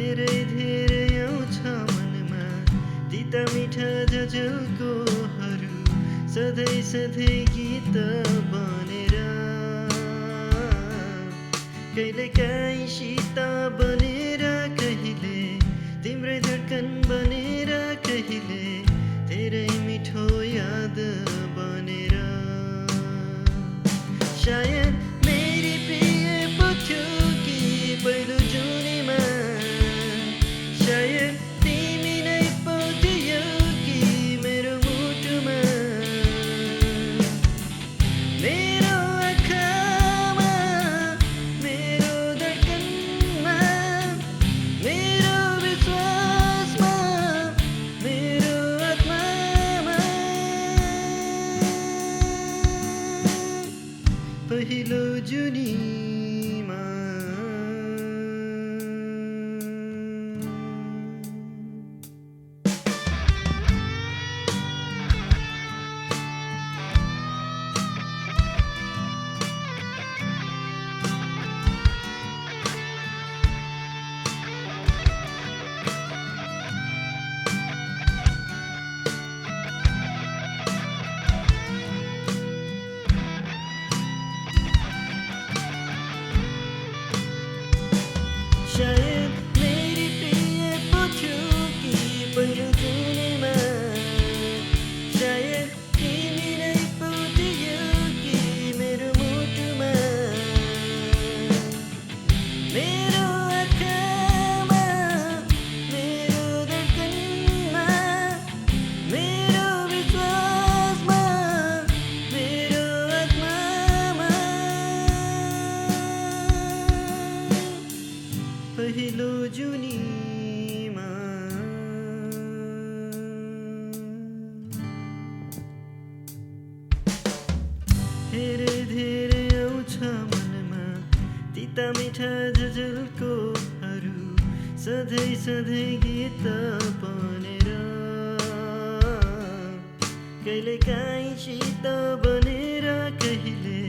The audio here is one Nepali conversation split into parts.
धेरै धेरै आउँछ मनमा तिता मिठा झझल्कोहरू सधैँ सधैँ गीत बनेर कहिलेकाहीँ शीत बनेर कहिले तिम्रै धड्कन बनेर कहिले धेरै मिठो याद बनेर शायद मेरी प्रिय पो थियो कि पहिलो जुनीमा शायद तिमी नै पो थियौ कि मेरो मुटुमा मेरो आँखामा मेरो धड्कनमा मेरो विश्वासमा मेरो आत्मामा पहिलो जुनीमा शायद मेरी प्रिय पो थियो कि पहिलो जुनीमा शायद तिमी नै पो थियौ कि मेरो मुटुमा मेरो आँखामा मेरो धड्कनमा मेरो विश्वासमा मेरो आत्मामा पहिलो जुनीमा धेरै धेरै आउँछ मनमा तिता मिठा झझल्कोहरू सधैँ सधैँ गीत बनेर कहिलेकाहीँ शीत बनेर कहिले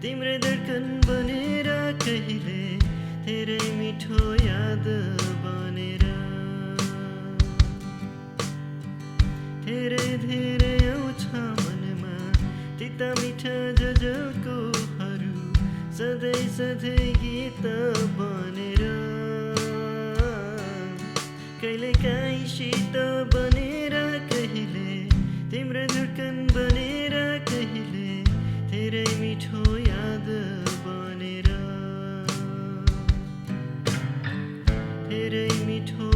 तिम्रै धड्कन बनेर कहिले धेरै मिठो याद बनेर धेरै धेरै आउँछ मनमा तिता मिठा झझल्कोहरू सधैँ सधैँ गीत बनेर कहिलेकाहीँ शीत बनेर कहिले तिम्रो धड्कन बनेर कहिले धेरै मिठो याद बनेर धेरै मिठो